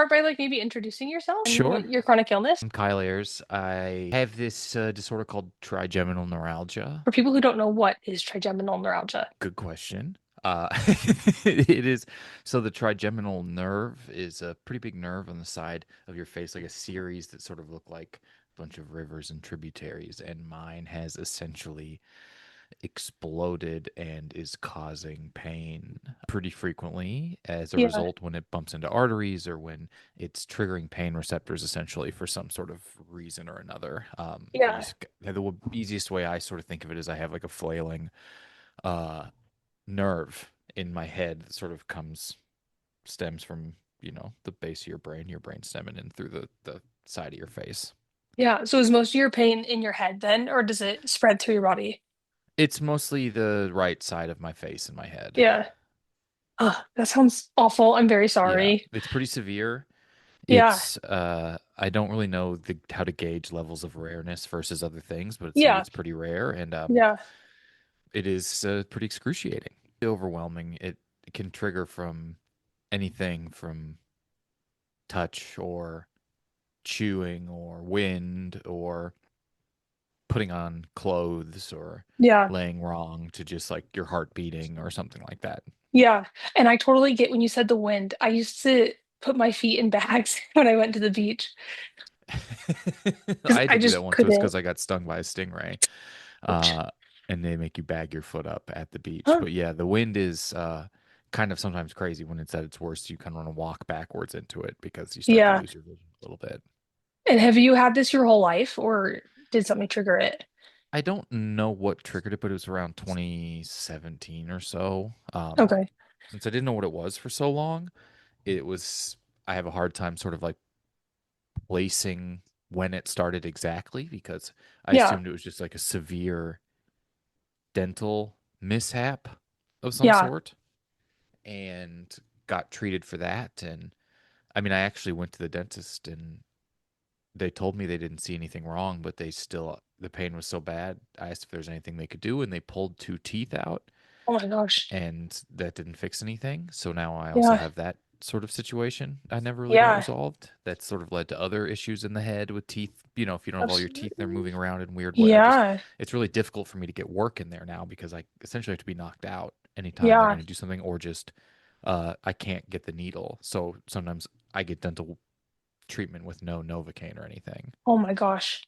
start by like maybe introducing yourself and what Sure. your chronic illness? I'm Kyle Ayers. I have this disorder called trigeminal neuralgia. For people who don't know what is trigeminal neuralgia. Good question. It is so the trigeminal nerve is a pretty big nerve on the side of your face, like a series that sort of look like a bunch of rivers and tributaries, and mine has essentially exploded and is causing pain pretty frequently as a Yeah, result when it bumps into arteries or when it's triggering pain receptors essentially for some sort of reason or another. yeah, The easiest way I sort of think of it is I have like a flailing uh, nerve in my head that sort of stems from, the base of your brain stemming in through the side of your face. yeah. So is most of your pain in your head then, or does it spread through your body? It's mostly the right side of my face and my head. Yeah. That sounds awful. I'm very Yeah, sorry. it's pretty severe. Yeah, I don't really know how to gauge levels of rareness versus other things, but yeah, it's pretty rare and yeah. it is pretty excruciating, overwhelming. It can trigger from anything from touch or chewing or wind or putting on clothes or Yeah. laying wrong to just like your heart beating or something like that. Yeah. And I totally get when you said the wind. I used to put my feet in bags when I went to the beach I because had I to do that just once. It was couldn't. because I got stung by a stingray. Ouch. uh, and they make you bag your foot up at the beach. Huh. But yeah, the wind is kind of sometimes crazy when it's at its worst. You kind of want to walk backwards into it because you start to Yeah. lose your vision a little bit. And have you had this your whole life or did something trigger it? I don't know what triggered it, but it was around 2017 or so. Okay. Since I didn't know what it was for so long, it was, I have a hard time sort of like placing when it started exactly because I Yeah. assumed it was just like a severe dental mishap of some Yeah. sort and got treated for that. And I mean, I actually went to the dentist and they told me they didn't see anything wrong, but the pain was so bad. I asked if there's anything they could do, and they pulled two teeth out, Oh my gosh. and that didn't fix anything. So now I also Yeah. have that sort of situation I never really got Yeah. resolved. That sort of led to other issues in the head with teeth. If you don't have all your teeth, they're Absolutely. moving around in weird way. Yeah. It's really difficult for me to get work in there now because I essentially have to be knocked out anytime they're Yeah. going to do something, or just I can't get the needle. So sometimes I get dental treatment with no Novocaine or anything. Oh my gosh.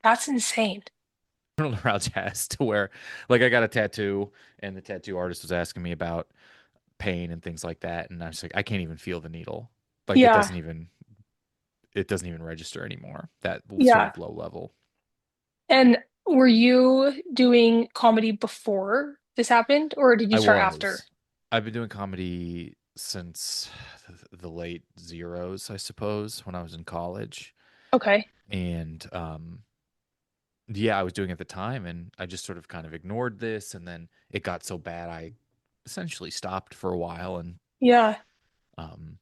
That's insane. Neuralgia has to where, like, I got a tattoo, and the tattoo artist was asking me about pain and things like that, and I was like, I can't even feel the needle. Like, Yeah. it doesn't even register anymore. That sort Yeah. of low level. And were you doing comedy before this happened, or did you I start after? was. I've been doing comedy since the late zeros, I suppose, when I was in college, Okay. and yeah, I was doing it at the time, and I just sort of kind of ignored this, and then it got so bad, I essentially stopped for a while, and Yeah. um,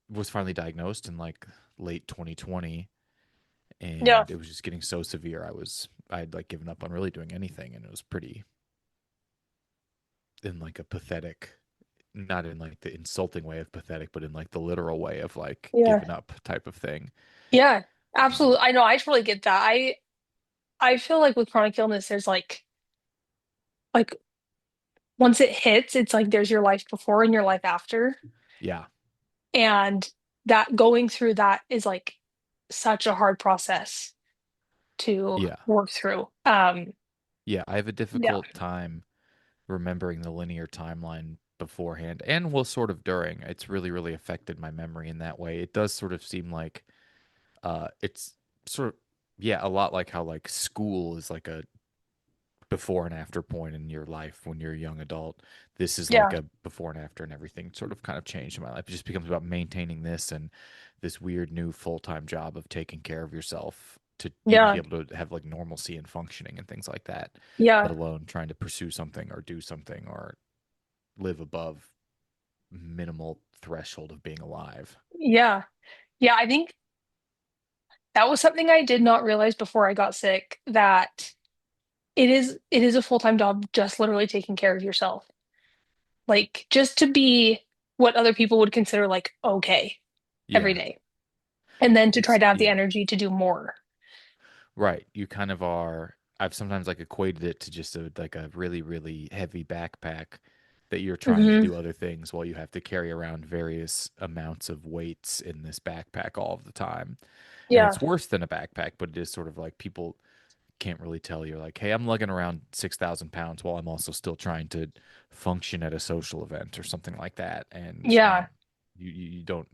was finally diagnosed in like late 2020, Yeah. and it was just getting so severe. I'd like given up on really doing anything, and it was pretty in like a pathetic, not in like the insulting way of pathetic, but in like the literal way of like Yeah. giving up type of thing. Yeah. Um, Absolutely. I know. I totally get that. I feel like with chronic illness, there's like once it hits, it's like there's your life before and your life after. yeah, And that going through that is like such a hard process to yeah, work through. yeah. I have a Yeah. difficult time remembering the linear timeline beforehand and will sort of during. It's really, really affected my memory in that way. It does sort of seem like it's sort of, yeah, a lot like how like school is like a before and after point in your life when you're a young adult. This is like Yeah. a before and after, and everything sort of kind of changed in my life. It just becomes about maintaining this and this weird new full-time job of taking care of yourself to even be Yeah. able to have like normalcy and functioning and things like that, let Yeah. alone trying to pursue something or do something or live above minimal threshold of being alive. Yeah. Yeah. I think that was something I did not realize before I got sick that it is a full-time job just literally taking care of yourself. Like just to be what other people would consider like okay every Yeah. day. And then to try It's to have the yeah. energy to do more. Right. You kind of are. I've sometimes like equated it to just a like a really, really heavy backpack that you're trying to Hmm. do other things while you have to carry around various amounts of weights in this backpack all of the time. And Yeah. it's worse than a backpack, but it is sort of like people can't really tell. You're like, hey, I'm lugging around 6,000 pounds while I'm also still trying to function at a social event or something like that. And Yeah. you don't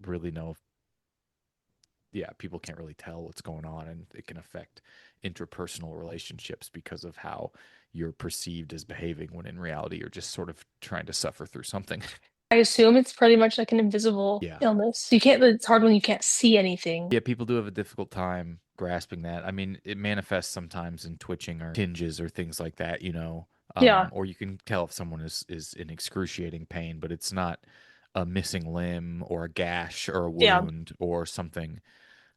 really know, yeah, people can't really tell what's going on, and it can affect interpersonal relationships because of how you're perceived as behaving when in reality you're just sort of trying to suffer through something. I assume it's pretty much like an invisible Yeah. illness. You can't, it's hard when you can't see anything. Yeah, people do have a difficult time grasping that. I mean, it manifests sometimes in twitching or tinges or things like that, Yeah. or you can tell if someone is in excruciating pain, but it's not a missing limb or a gash or a Yeah. wound or something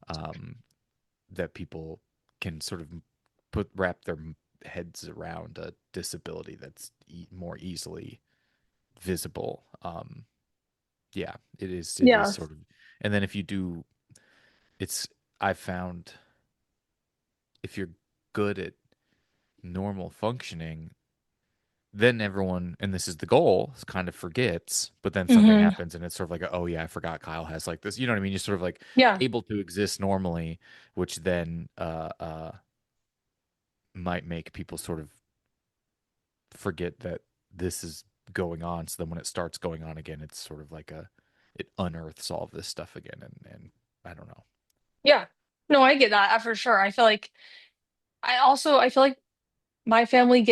um, that people can sort of wrap their heads around a disability that's more easily visible. Yeah, it is Yeah. sort of, and then if you do, it's I've found if you're good at normal functioning, then everyone, and this is the goal, kind of forgets, but then something Hmm. happens and it's sort of like, oh yeah, I forgot Kyle has like this. You know what I mean? You're sort of like Yeah. able to exist normally, which then might make people sort of forget that this is going on. So then when it starts going on again, it's sort of like it unearths all of this stuff again. And I don't know. Yeah. No, I get that for sure. I feel like I feel like my family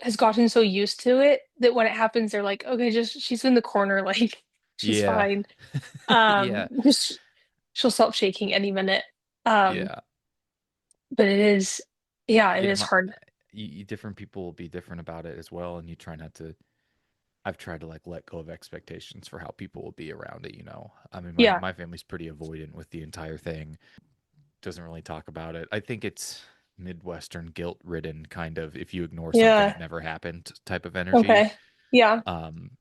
has gotten so used to it that when it happens, they're like, okay, just she's in the corner, like she's Yeah. fine. Yeah. Just she'll stop shaking any minute. Um, Yeah. but yeah, it Yeah. is hard. Different people will be different about it as well. And you try not to, I've tried to like let go of expectations for how people will be around it. I mean, my, Yeah. my family's pretty avoidant with the entire thing, doesn't really talk about it. I think it's Midwestern guilt ridden kind of if you ignore something, Yeah. it never happened type of energy. Okay. Yeah. Um,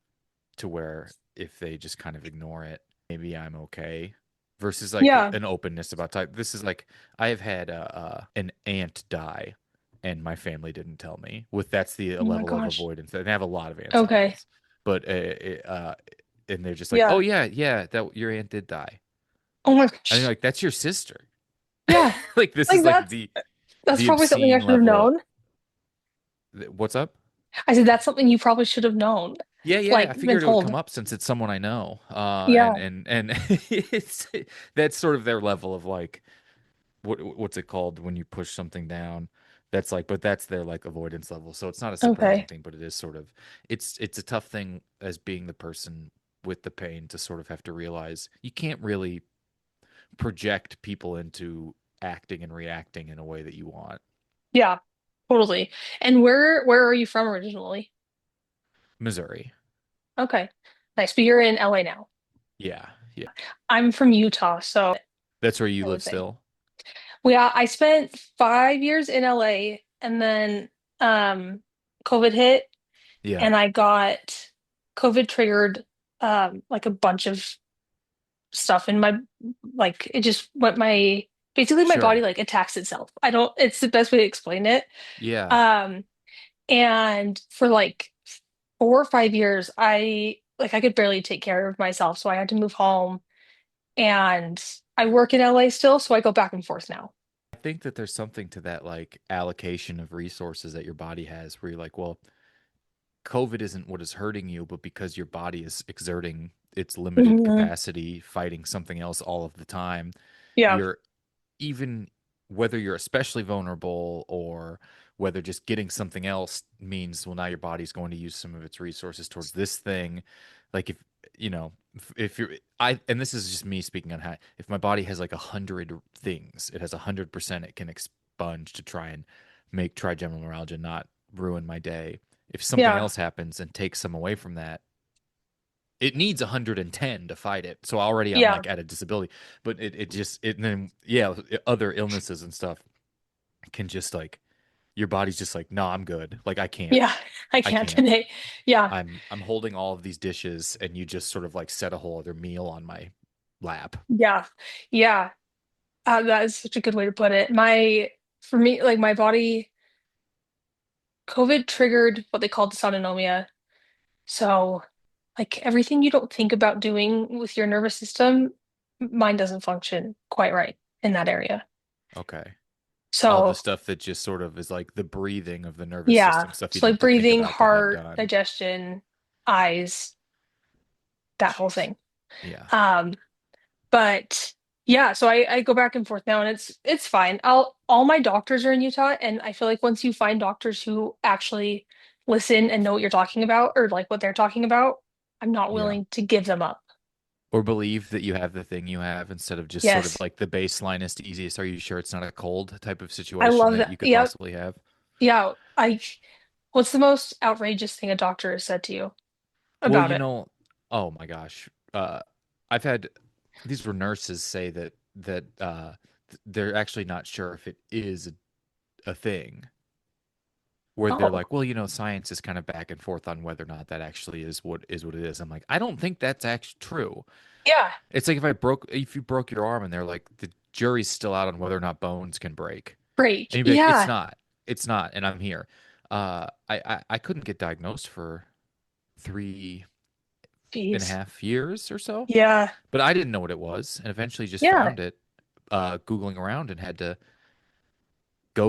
to where if they just kind of ignore it, maybe I'm okay. Versus like Yeah. an openness about type. This is like I have had an aunt die, and my family didn't tell me. With that's the Oh my level of gosh. avoidance. And I have a lot of aunts and Okay. uncles, but and they're just like, oh Yeah. yeah, yeah, that your aunt did die. Oh my And you're gosh. like, that's your sister. Yeah. Like this Like is like the that's the probably something I obscene should have level. known. What's up? I said that's something you probably should have known. Yeah, yeah. Like I been figured it would come told. up since it's someone I know. Yeah. And it's that's sort of their level of like what's it called when you push something down? That's like, but that's their like avoidance level. So it's not a surprising Okay. thing, but it is sort of it's a tough thing as being the person with the pain to sort of have to realize you can't really project people into acting and reacting in a way that you want. Yeah. Totally. And where are you from originally? Missouri. Okay. Nice. But you're in LA now. Yeah, yeah. I'm from Utah, so That's where you I live would say. still. Well, yeah, I spent 5 years in LA and then um COVID hit Yeah, and I got COVID triggered like a bunch of stuff in my like it just went my basically my body sure. like attacks itself. I don't it's the best way to explain it. Yeah. Um and for like 4 or 5 years I could barely take care of myself, so I had to move home and I work in LA still, so I go back and forth now. I think that there's something to that like allocation of resources that your body has where you're like, well, COVID isn't what is hurting you, but because your body is exerting its limited Hmm. capacity fighting something else all of the time, Yeah. you're even whether you're especially vulnerable or whether just getting something else means, well, now your body's going to use some of its resources towards this thing. Like if you're and this is just me speaking on how if my body has like 100 things, it has 100% it can expunge to try and make trigeminal neuralgia not ruin my day. If something Yeah. else happens and takes some away from that, it needs 110 to fight it. So already I'm Yeah. like at a disability, but and then yeah, other illnesses and stuff can just like your body's just like, no, I'm good. Like I can't. Yeah, I I can't can't. today. Yeah, I'm holding all of these dishes and you just sort of like set a whole other meal on my lap. yeah, yeah. That is such a good way to put it. For me, like my body, COVID triggered what they call dysautonomia. So, like everything you don't think about doing with your nervous system, mine doesn't function quite right in that area. Okay. All the So, stuff that just sort of is like the breathing of the nervous yeah. system, stuff you So don't like have to think breathing, about to have heart, done. digestion, eyes, that whole Jeez. thing. Yeah. Um, But yeah, so I go back and forth now and it's fine. I'll all my doctors are in Utah and I feel like once you find doctors who actually listen and know what you're talking about or like what they're talking about, I'm not Yeah. willing to give them up. Or believe that you have the thing you have instead of just sort of Yes. like the baselinest, easiest, are you sure it's not a cold type of I situation love that that. you could Yep. possibly have. Yeah. I What's the most outrageous thing a doctor has said to you Well, about it? oh my gosh. I've had these were nurses say that they're actually not sure if it is a thing. Where they're Oh, like, well, science is kind of back and forth on whether or not that actually is what it is. I'm like, I don't think that's actually true. yeah. It's like if you broke your arm and they're like, the jury's still out on whether or not bones can break. And Break. you'd be like, Yeah. it's not, and I'm here. I couldn't get diagnosed for three and a Jeez. half years or so, Yeah. but I didn't know what it was, and eventually just Yeah. found it, Googling around, and had to I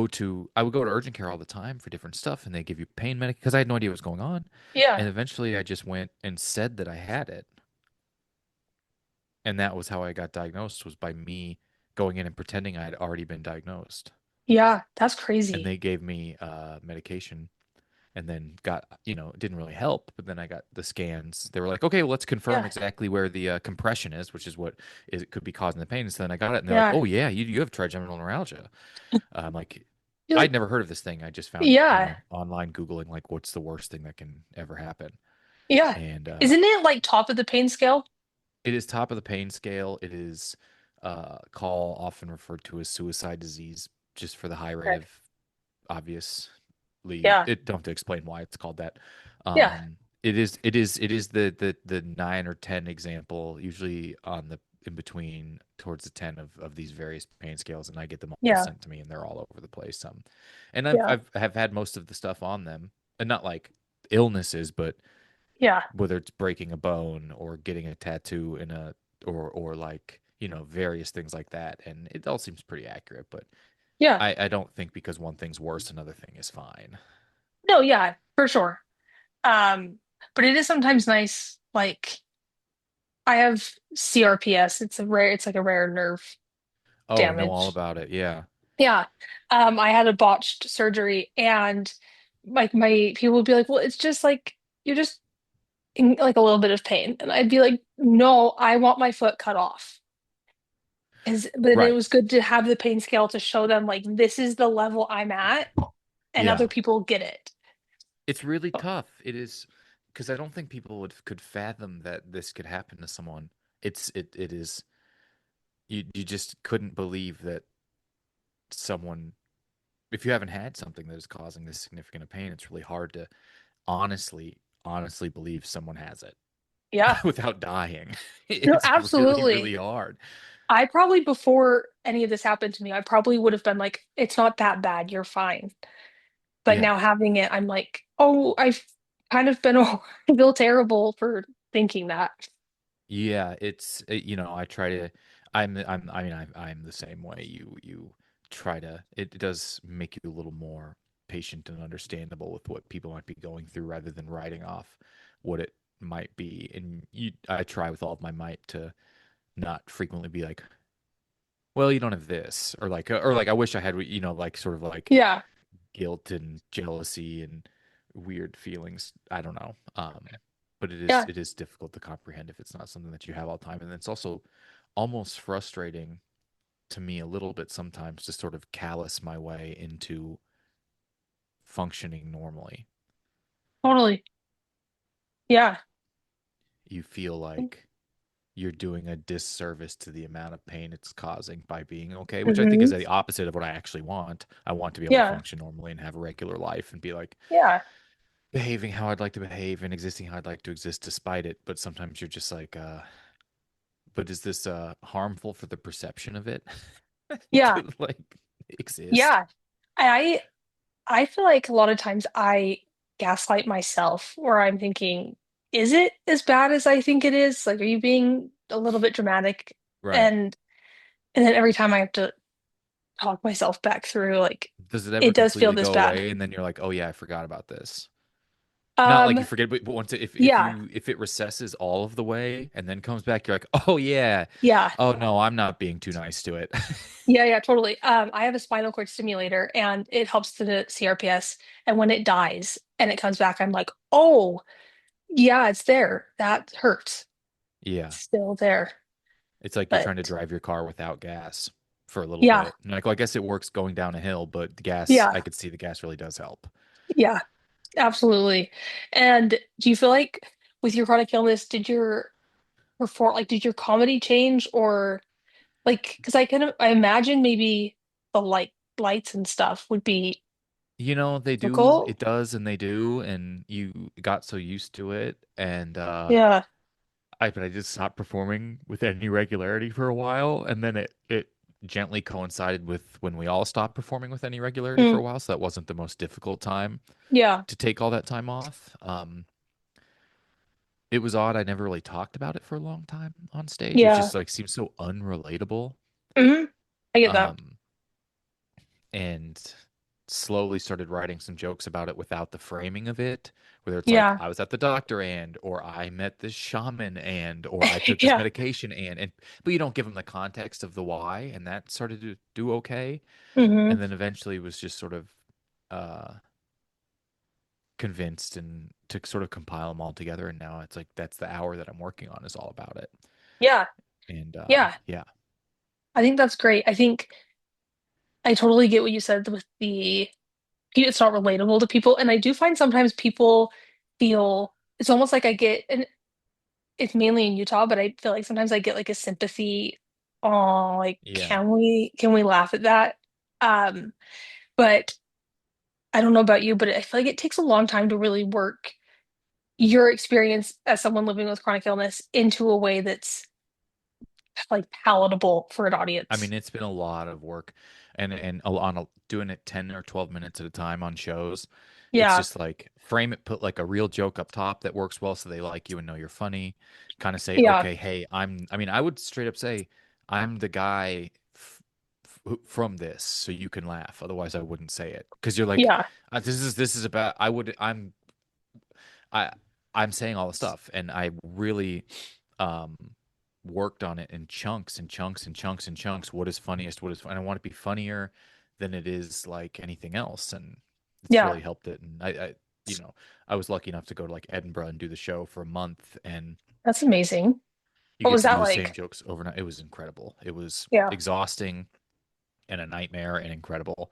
would go to urgent care all the time for different stuff, and they give you pain medic because I had no idea what was going on, Yeah. and eventually I just went and said that I had it, and that was how I got diagnosed was by me going in and pretending I had already been diagnosed, Yeah. That's and crazy. they gave me medication and then it didn't really help. But then I got the scans. They were like, okay, well, let's confirm Yeah. exactly where the compression is, which is what it could be causing the pain. So then I got it, and they're like, Yeah. oh yeah, you have trigeminal neuralgia. I'm like, You're I'd like, never heard of this thing. I just found, yeah. online Googling like what's the worst thing that can ever happen. Yeah. And Isn't it like top of the pain scale? it is top of the pain scale. It is call often referred to as suicide disease, just for the high rate Okay. of obviously Yeah. it don't have to explain why it's called that. Yeah. It is the 9 or 10 example, usually on the in between towards the 10 of these various pain scales, and I get them all Yeah. sent to me, and they're all over the place. And I've Yeah. I've have had most of the stuff on them, and not like illnesses, but Yeah. whether it's breaking a bone or getting a tattoo in a or like various things like that, and it all seems pretty accurate, but Yeah. I don't think because one thing's worse, another thing is fine. No, yeah, for sure. Um, but it is sometimes nice, like I have CRPS. It's like a rare nerve Oh, know all damage. about it. Yeah. Yeah. I had a botched surgery and like my people would be like, well, it's just like you're just in like a little bit of pain. And I'd be like, no, I want my foot cut off. But it Right. was good to have the pain scale to show them like this is the level I'm at and other Yeah. people get it. It's really tough. It is because I don't think people could fathom that this could happen to someone. It is you just couldn't believe that someone if you haven't had something that is causing this significant pain, it's really hard to honestly believe someone has it Yeah. without dying. No, It's really, really absolutely. hard. I probably before any of this happened to me, I probably would have been like, it's not that bad, you're fine. But Yeah. now having it, I'm like, oh, I've kind of been, oh, I feel terrible for thinking that. Yeah, I try to I mean I'm the same way. You try to it does make you a little more patient and understandable with what people might be going through rather than writing off what it might be. And I try with all of my might to not frequently be like, well, you don't have this, or like I wish I had, like sort of like Yeah. guilt and jealousy and weird feelings. I don't know. But it is Yeah. it is difficult to comprehend if it's not something that you have all the time. And it's also almost frustrating to me a little bit sometimes to sort of callous my way into functioning normally. Totally. Yeah. You feel like you're doing a disservice to the amount of pain it's causing by being okay, which I think is Hmm. the opposite of what I actually want. I want to be able to Yeah. function normally and have a regular life and be like Yeah. behaving how I'd like to behave and existing how I'd like to exist despite it. But sometimes you're just like, but is this harmful for the perception of it Yeah. to like exist? Yeah. I feel like a lot of times I gaslight myself where I'm thinking, is it as bad as I think it is? Like, are you being a little bit dramatic? Right. And and then every time I have to talk myself back through, like, Does it ever it does feel completely this go bad. away and then you're like, oh yeah, I forgot about this? Not like you Um, forget, but once yeah, if it recesses all of the way and then comes back, you're like, oh yeah, yeah, oh no, I'm not being too nice to it. yeah, totally. I have a spinal cord stimulator and it helps to the CRPS. And when it dies and it comes back, I'm like, oh, yeah, it's there. That hurts. Yeah. It's still there. It's like you're trying to But drive your car without gas for a little yeah, bit. And like, well, I guess it works going down a hill, but the gas, yeah, I could see the gas really does help. yeah. Absolutely. And do you feel like with your chronic illness, did your comedy change or like, because I imagine maybe the lights and stuff would be You know, they do, difficult. it does, and they do, and you got so used to it. And Yeah. but I just stopped performing with any regularity for a while, and then it gently coincided with when we all stopped performing with any regularity for Mm, a while, so that wasn't the most difficult time yeah. to take all that time off. It was odd. I never really talked about it for a long time on stage. It Yeah. just like seems so unrelatable. Hmm. I get that. Um, and slowly started writing some jokes about it without the framing of it, whether it's like Yeah. I was at the doctor or I met this shaman or I took this Yeah. medication but you don't give them the context of the why, and that started to do okay. Hmm. And then eventually was just sort of uh convinced and to sort of compile them all together, and now it's like that's the hour that I'm working on is all about it. Yeah. And Yeah. yeah. I think that's great. I think I totally get what you said with the it's not relatable to people. And I do find sometimes people feel it's almost like I get, and it's mainly in Utah, but I feel like sometimes I get like a sympathy. Oh, like, Yeah. can we laugh at that? Um, but I don't know about you, but I feel like it takes a long time to really work your experience as someone living with chronic illness into a way that's like palatable for an I audience. mean, it's been a lot of work, and doing it 10 or 12 minutes at a time on shows. It's Yeah, just like frame it, put like a real joke up top that works well, so they like you and know you're funny. Kind of say, yeah, okay, hey, I'm. I mean, I would straight up say, I'm the guy from this, so you can laugh. Otherwise, I wouldn't say it because you're like, yeah, this is about. I would. I I'm saying all the stuff, and I really um worked on it in chunks and chunks and chunks and chunks. What is funniest? And I want to be funnier than it is like anything else, and it's yeah. really helped it. And you know, I was lucky enough to go to like Edinburgh and do the show for a month, and That's amazing. you What get was to do that the same like? jokes overnight. It was incredible. It was Yeah, exhausting and a nightmare and incredible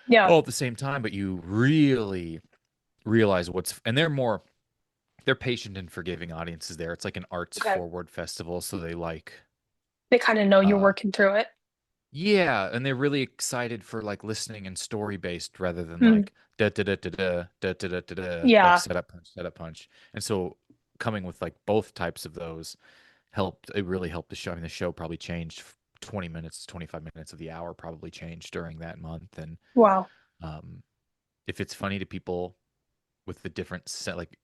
yeah. all at the same time. But you really realize and they're patient and forgiving audiences there. It's like an arts Okay. forward festival, so they like They kind of know you're uh working through it. yeah, and they're really excited for like listening and story based rather than Mm, like da da da da da da da da da da like yeah, setup punch. And so coming with like both types of those helped it really helped the show. I mean the show probably changed 20 minutes, 25 minutes of the hour probably changed during that month. And wow. um if it's funny to people with the different set like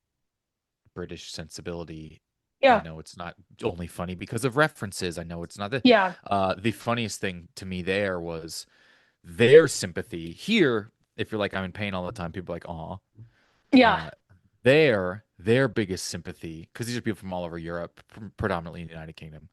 British sensibility. I Yeah, know it's not only funny because of references. I know it's not yeah, the funniest thing to me there was their sympathy. Here, if you're like I'm in pain all the time, people are like, "Aw." yeah, Uh, their biggest sympathy because these are people from all over Europe, predominantly in the United Kingdom.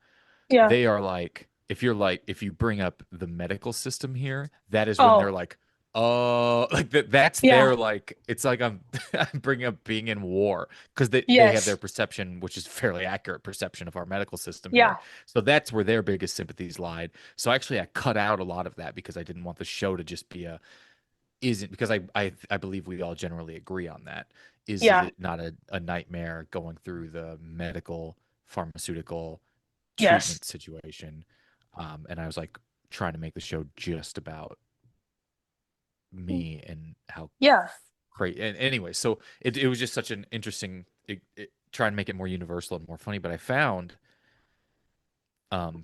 yeah. They are like, if you bring up the medical system here, that is when they're Oh, like, oh, like that's yeah, their like, it's like I'm I'm bringing up being in war because they have their yes, perception, which is fairly accurate perception of our medical system here. yeah, So that's where their biggest sympathies lied. So actually, I cut out a lot of that because I didn't want the show to just be a isn't because I believe we all generally agree on that. Is yeah, it not a nightmare going through the medical pharmaceutical Yes. treatment situation. And I was like trying to make the show just about me and how Yeah. great. And anyway, so it was just such an interesting, trying to make it more universal and more funny. But I found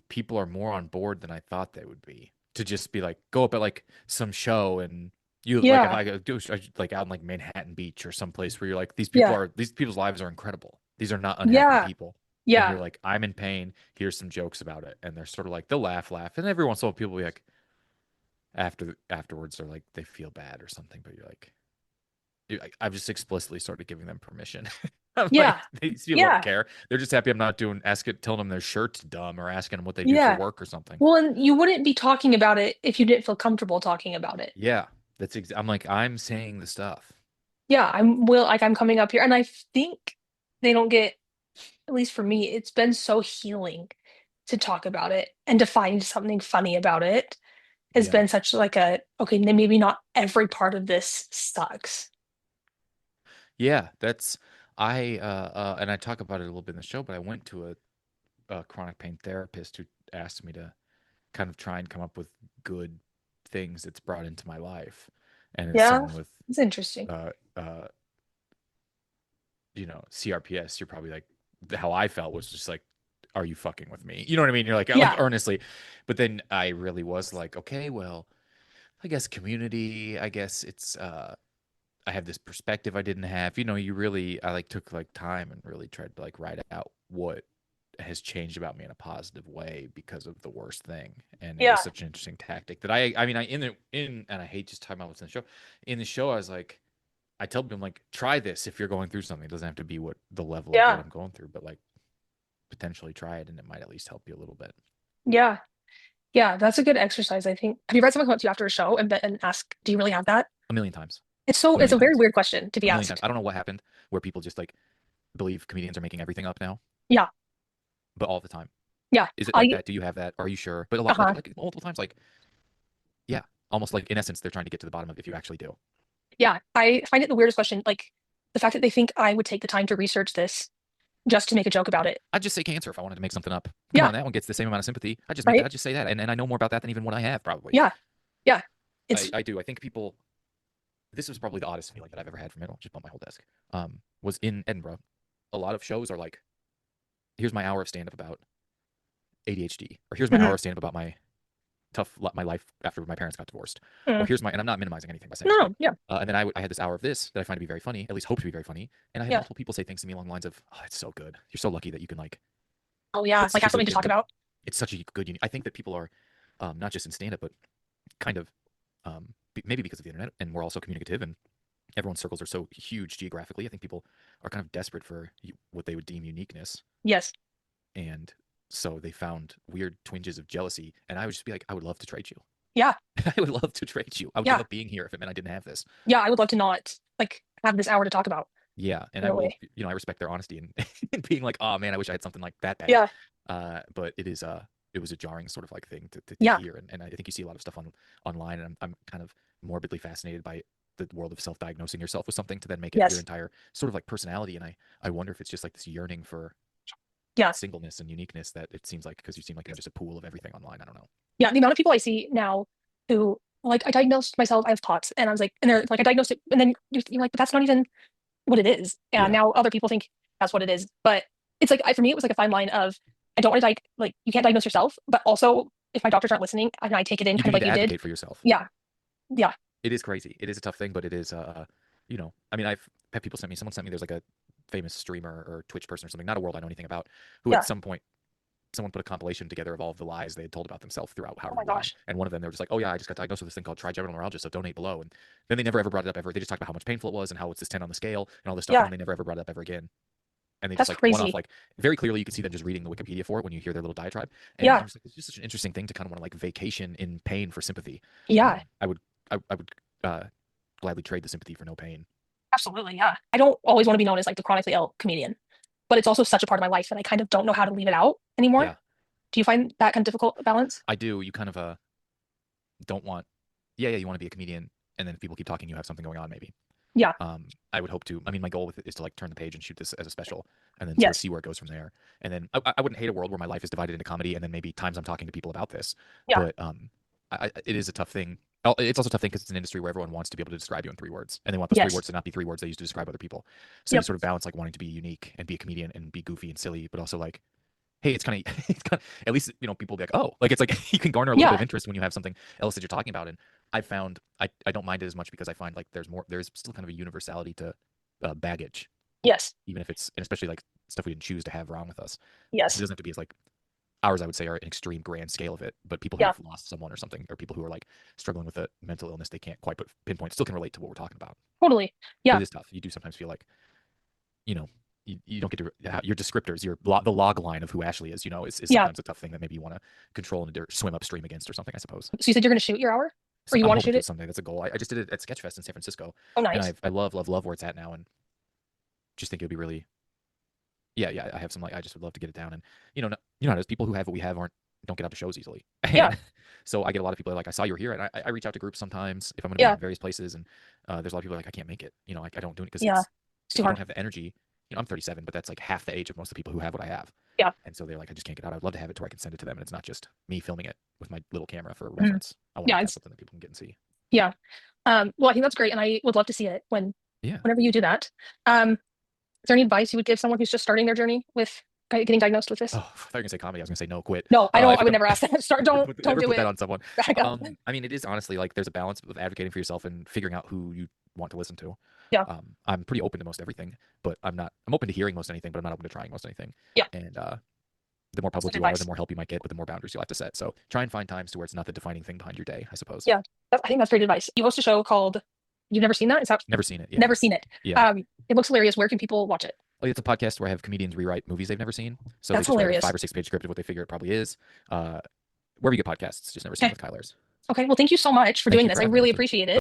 people are more on board than I thought they would be to just be like go up at like some show and you like if Yeah. I go do like out in like Manhattan Beach or someplace where you're like Yeah. these people's lives are incredible. These are not unhappy Yeah. people. And Yeah. you're like, I'm in pain. Here's some jokes about it. And they're sort of like they'll laugh. And every once in a while people will be like afterwards they're like they feel bad or something, but you're like I've just explicitly started giving them permission. I'm Yeah. like, these people don't Yeah. care. They're just happy I'm not telling them their shirt's dumb or asking them what they do for Yeah. work or something. Well, and you wouldn't be talking about it if you didn't feel comfortable talking about it. Yeah, I'm like, I'm saying the stuff. Yeah, I'm coming up here and I think they don't get, at least for me, it's been so healing to talk about it and to find something funny about it has Yeah. been such like a okay, then maybe not every part of this sucks. Yeah, and I talk about it a little bit in the show, but I went to a chronic pain therapist who asked me to kind of try and come up with good things it's brought into my life. And as Yeah, someone with it's interesting. uh uh CRPS, you're probably like how I felt was just like, are you fucking with me? You know what I mean? You're like Yeah, earnestly. But then I really was like, okay, well, I guess community, I guess it's I have this perspective I didn't have. I like took like time and really tried to like write out what has changed about me in a positive way because of the worst thing. And it was yeah, such an interesting tactic that I mean I in and I hate just talking about what's in the show. In the show, I was like I tell them like try this if you're going through something. It doesn't have to be what the level of what yeah, I'm going through, but like potentially try it and it might at least help you a little bit. yeah, yeah. That's a good exercise, I think. Have you read someone come up to you after a show and ask, "Do you really have that?" A million times. A It's million a very times. weird question to be A million times. asked. I don't know what happened where people just like believe comedians are making everything up now, Yeah, but all the time. yeah. Is it like I that? Do you have that? Are you sure? But a lot uh-huh. like multiple times, like yeah, almost like in essence, they're trying to get to the bottom of if you actually do. Yeah, I find it the weirdest question. Like the fact that they think I would take the time to research this just to make a joke about it. I'd just say cancer if I wanted to make something up. Come Yeah, on, that one gets the same amount of sympathy. right? I just say that, and I know more about that than even what I have probably. Yeah, yeah. I It's I do. I think people. This was probably the oddest feeling that I've ever had from it. I'll just bump my whole desk. Was in Edinburgh. A lot of shows are like, here's my hour of stand up about ADHD, or here's my hour mhm, of stand up about my life after my parents got divorced, or mhm. here's my and I'm not minimizing anything by saying No, this, but no, yeah, and then I had this hour of this that I find to be very funny, at least hope to be very funny, and I had yeah. multiple people say things to me along the lines of, "Oh, it's so good. You're so lucky that you can like Oh yeah, it's like such a have something good to talk about. it's such a good I think that people are not just in stand up but kind of maybe because of the internet and we're also communicative and everyone's circles are so huge geographically. I think people are kind of desperate for what they would deem uniqueness, Yes. and so they found weird twinges of jealousy. And I would just be like, I would love to trade you. Yeah, I would love to trade you. I would give yeah, up being here if it meant I didn't have this. yeah. I would love to not like have this hour to talk about Yeah, and in I a will, way. I respect their honesty and, and being like, oh man, I wish I had something like that bad. Yeah, But it was a jarring sort of like thing to yeah. hear, and I think you see a lot of stuff online, and I'm kind of morbidly fascinated by the world of self-diagnosing yourself with something to then make it your Yes. entire sort of like personality, and I wonder if it's just like this yearning for Yeah. singleness and uniqueness that it seems like because you seem like you're just a pool of everything online. I don't know. Yeah. The amount of people I see now who like I diagnosed myself, I have POTS, and I was like, and they're like, I diagnosed it, and then you're like, but that's not even what it is. And Yeah, now other people think that's what it is. But it's like for me, it was like a fine line of I don't want to like you can't diagnose yourself, but also if my doctors aren't listening and I take it in you kind do of need like to you did, advocate for yourself. yeah, yeah, It is crazy. It is a tough thing, but it is I mean, I've had people send me. Someone sent me. There's like a famous streamer or Twitch person or something, not a world I know anything about, who at yeah. some point someone put a compilation together of all of the lies they had told about themselves throughout Oh however my long. gosh. And one of them, they were just like, "Oh yeah, I just got diagnosed with this thing called trigeminal neuralgia, so donate below." And then they never ever brought it up ever. They just talked about how much painful it was and how it's this 10 on the scale and all this stuff, and Yeah, then they never ever brought it up ever again. And they just that's like one off crazy. like very clearly you can see them just reading the Wikipedia for it when you hear their little diatribe. And I'm Yeah, just like, it's just such an interesting thing to kind of want to like vacation in pain for sympathy. yeah, I would I would uh, gladly trade the sympathy for no pain. absolutely. Yeah. I don't always want to be known as like the chronically ill comedian, but it's also such a part of my life that I kind of don't know how to leave it out anymore. Yeah, Do you find that kind of difficult balance? I do. You kind of don't want. Yeah, you want to be a comedian, and then if people keep talking, you have something going on maybe. Yeah. I would hope to. I mean, my goal with it is to like turn the page and shoot this as a special, and then sort of Yes. see where it goes from there. And then I wouldn't hate a world where my life is divided into comedy, and then maybe times I'm talking to people about this. Yeah. But it is a tough thing. Oh, it's also a tough thing because it's an industry where everyone wants to be able to describe you in 3 words, and they want those three Yes. words to not be 3 words they use to describe other people. So you Yep. sort of balance like wanting to be unique and be a comedian and be goofy and silly, but also like, hey, it's kind of it's kind of at least people be like, oh, like it's like you can garner a little bit of Yeah. interest when you have something else that you're talking about. And I found I don't mind it as much because I find like there's still kind of a universality to baggage, Yes. even if it's and especially like stuff we didn't choose to have wrong with us. It Yes. doesn't have to be as like ours, I would say, are an extreme grand scale of it, but people Yeah. who've lost someone or something, or people who are like struggling with a mental illness they can't quite put pinpoint, still can relate to what we're talking about. Totally. But Yeah. it is tough. You do sometimes feel like you know you don't get to your descriptors, the log line of who Ashley is Yeah. sometimes a tough thing that maybe you want to control and swim upstream against or something, I suppose. So you said you're going to shoot your hour, or So you I'm want to hoping shoot to it? someday. That's a goal. I just did it at Sketchfest in San Francisco, Oh, and nice. I love where it's at now, and just think it would be really yeah. I have some like I just would love to get it down, and there's people who have what we have aren't don't get out to shows easily, Yeah. and so I get a lot of people like I saw you were here, and I reach out to groups sometimes if I'm going to be Yeah. in various places, and there's a lot of people like I can't make it, like I don't do it because Yeah. it's It's too if you don't hard. have the energy, I'm 37, but that's like half the age of most of the people who have what I have, Yeah. and so they're like I just can't get out. I'd love to have it to where I can send it to them, and it's not just me filming it with my little camera for Mhm. reference. I want to Yeah. like have It's something that people can get and see. yeah. Well, I think that's great, and I would love to see it Yeah. whenever you do that. Is there any advice you would give someone who's just starting their journey with getting diagnosed with Oh, this? I thought you were gonna say comedy. I was gonna say no, quit. No, I know If I it would come, never ask that. Start. Don't never do put that it. on someone. Back up. I mean, it is honestly like there's a balance of advocating for yourself and figuring out who you want to listen to. Yeah. I'm pretty open to most everything, but I'm not. I'm open to hearing most anything, but I'm not open to trying most anything. Yeah. And the more That's public good you are, the advice. more help you might get, but the more boundaries you'll have to set. So try and find times to where it's not the defining thing behind your day, I suppose. Yeah. I think that's great advice. You host a show called. You've never seen that? Is that Never seen it. Yeah. never seen it? Yeah. It looks hilarious. Where can people watch it? Like it's a podcast where I have comedians rewrite movies they've never seen. So they That's just write like a hilarious. 5 or 6 page script of what they figure it probably is. Uh, wherever you get podcasts, just never seen it Okay. with Kyle Ayers. Okay. Well, thank you so much for Thank doing you this. for I having me. really This was appreciate it.